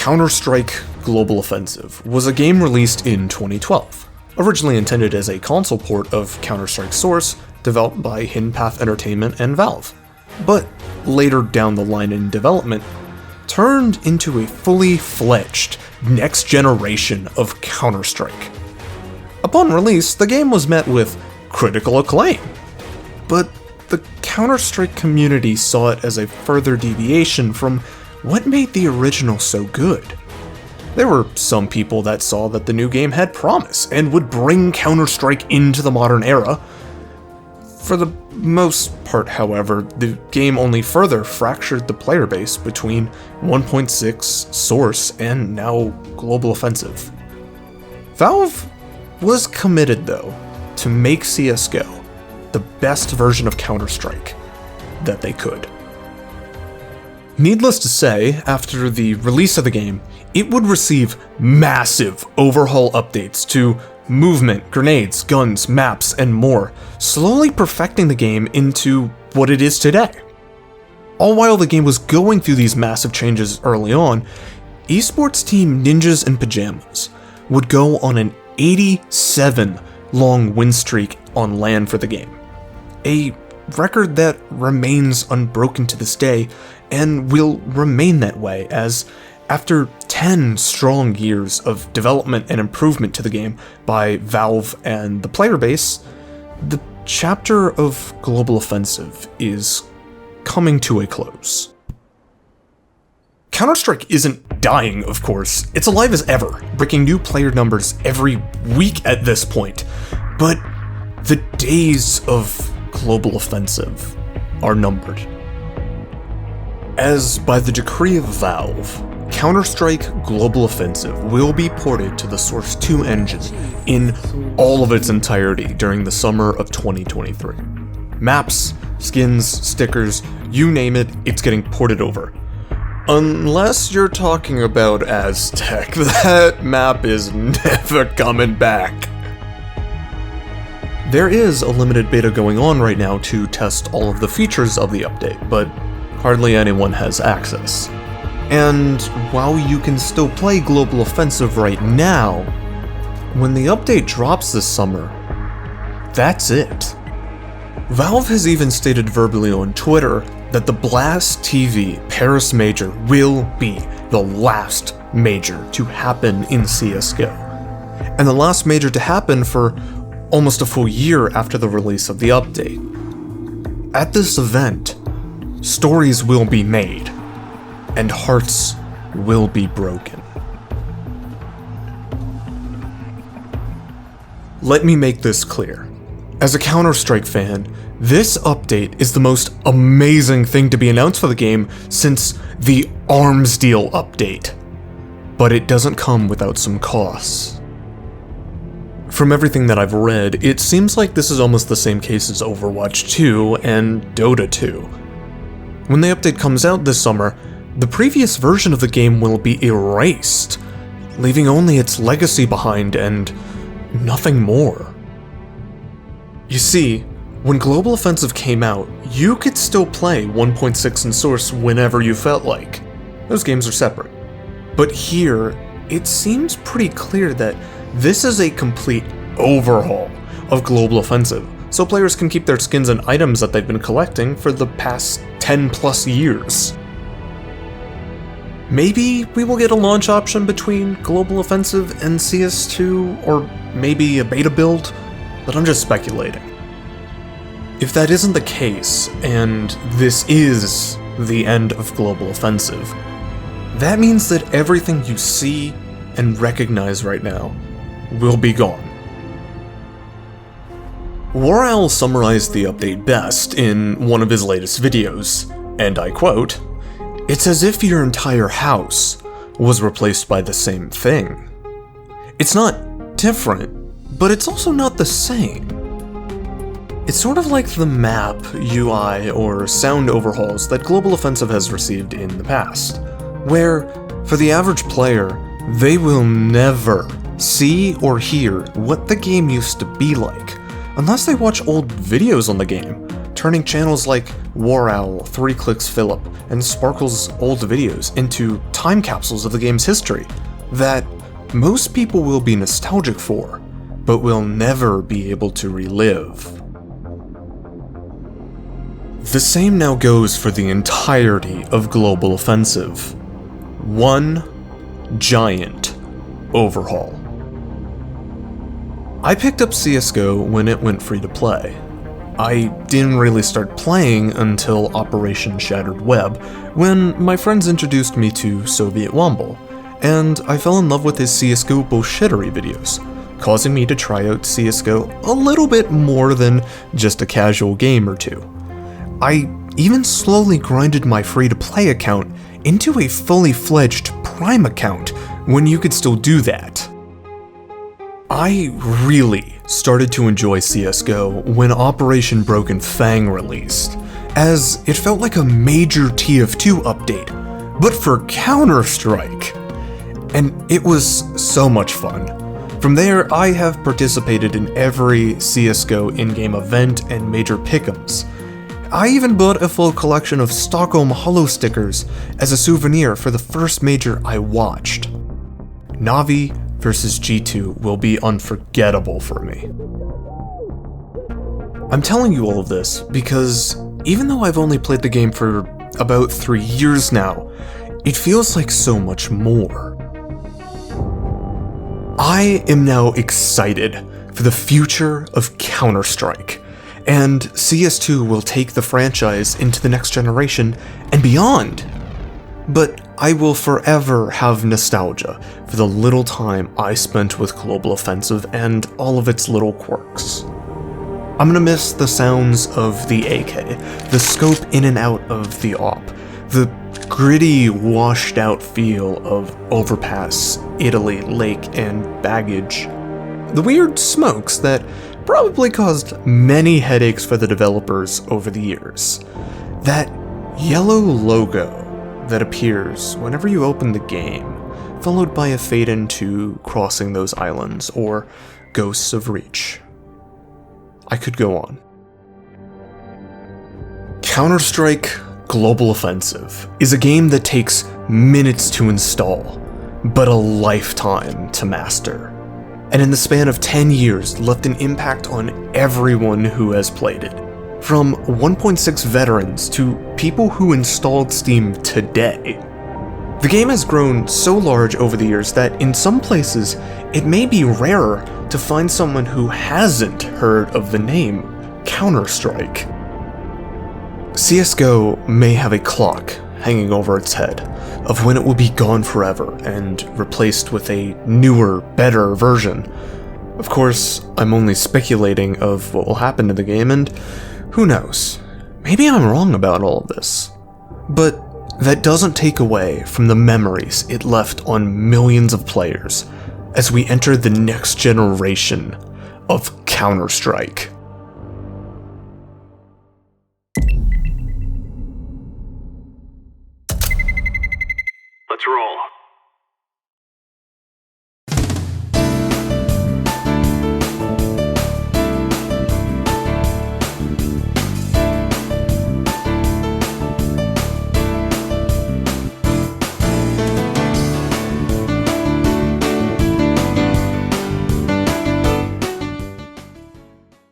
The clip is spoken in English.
Counter-Strike Global Offensive was a game released in 2012, originally intended as a console port of Counter-Strike Source, developed by Hidden Path Entertainment and Valve, but later down the line in development, turned into a fully fledged next generation of Counter-Strike. Upon release, the game was met with critical acclaim, but the Counter-Strike community saw it as a further deviation from what made the original so good. There were some people that saw that the new game had promise and would bring Counter-Strike into the modern era. For the most part, however, the game only further fractured the player base between 1.6, Source, and now Global Offensive. Valve was committed, though, to make CSGO the best version of Counter-Strike that they could. Needless to say, after the release of the game, it would receive massive overhaul updates to movement, grenades, guns, maps, and more, slowly perfecting the game into what it is today. All while the game was going through these massive changes early on, esports team Ninjas in Pajamas would go on an 87-long win streak on LAN for the game, a record that remains unbroken to this day and will remain that way, as after 10 strong years of development and improvement to the game by Valve and the player base, the chapter of Global Offensive is coming to a close. Counter-Strike isn't dying, of course. It's alive as ever, breaking new player numbers every week at this point. But the days of Global Offensive are numbered. As by the decree of Valve, Counter-Strike Global Offensive will be ported to the Source 2 engine in all of its entirety during the summer of 2023. Maps, skins, stickers, you name it, it's getting ported over. Unless you're talking about Aztec, that map is never coming back. There is a limited beta going on right now to test all of the features of the update, but hardly anyone has access. And while you can still play Global Offensive right now, when the update drops this summer, that's it. Valve has even stated verbally on Twitter that the Blast TV Paris Major will be the last major to happen in CSGO, and the last major to happen for almost a full year after the release of the update. At this event, stories will be made, and hearts will be broken. Let me make this clear. As a Counter-Strike fan, this update is the most amazing thing to be announced for the game since the arms deal update. But it doesn't come without some costs. From everything that I've read, it seems like this is almost the same case as Overwatch 2 and Dota 2. When the update comes out this summer, the previous version of the game will be erased, leaving only its legacy behind and nothing more. You see, when Global Offensive came out, you could still play 1.6 and Source whenever you felt like. Those games are separate. But here, it seems pretty clear that this is a complete overhaul of Global Offensive, so players can keep their skins and items that they've been collecting for the past 10 plus years. Maybe we will get a launch option between Global Offensive and CS2, or maybe a beta build, but I'm just speculating. If that isn't the case, and this is the end of Global Offensive, that means that everything you see and recognize right now will be gone. Warowl summarized the update best in one of his latest videos, and I quote, "It's as if your entire house was replaced by the same thing. It's not different, but it's also not the same. It's sort of like the map, UI, or sound overhauls that Global Offensive has received in the past, where, for the average player, they will never see or hear what the game used to be like, unless they watch old videos on the game turning channels like War Owl, 3 Clicks Philip, and Sparkle's old videos into time capsules of the game's history that most people will be nostalgic for, but will never be able to relive. The same now goes for the entirety of Global Offensive. One giant overhaul. I picked up CSGO when it went free to play. I didn't really start playing until Operation Shattered Web, when my friends introduced me to Soviet Womble, and I fell in love with his CSGO bullshittery videos, causing me to try out CSGO a little bit more than just a casual game or two. I even slowly grinded my free-to-play account into a fully fledged Prime account when you could still do that. I really started to enjoy CSGO when Operation Broken Fang released, as it felt like a major TF2 update, but for Counter-Strike. And it was so much fun. From there, I have participated in every CSGO in-game event and major pick'ems. I even bought a full collection of Stockholm Hollow stickers as a souvenir for the first major I watched. Na'Vi versus G2 will be unforgettable for me. I'm telling you all of this because even though I've only played the game for about 3 years now, it feels like so much more. I am now excited for the future of Counter-Strike, and CS2 will take the franchise into the next generation and beyond. But I will forever have nostalgia for the little time I spent with Global Offensive and all of its little quirks. I'm gonna miss the sounds of the AK, the scope in and out of the op, the gritty, washed out feel of Overpass, Italy, Lake, and Baggage, the weird smokes that probably caused many headaches for the developers over the years, that yellow logo that appears whenever you open the game, followed by a fade into Crossing Those Islands or Ghosts of Reach. I could go on. Counter-Strike Global Offensive is a game that takes minutes to install, but a lifetime to master, and in the span of 10 years left an impact on everyone who has played it. From 1.6 veterans to people who installed Steam today. The game has grown so large over the years that in some places it may be rarer to find someone who hasn't heard of the name Counter-Strike. CSGO may have a clock hanging over its head of when it will be gone forever and replaced with a newer, better version. Of course, I'm only speculating of what will happen to the game, and who knows, maybe I'm wrong about all of this. But that doesn't take away from the memories it left on millions of players as we enter the next generation of Counter-Strike. Let's roll.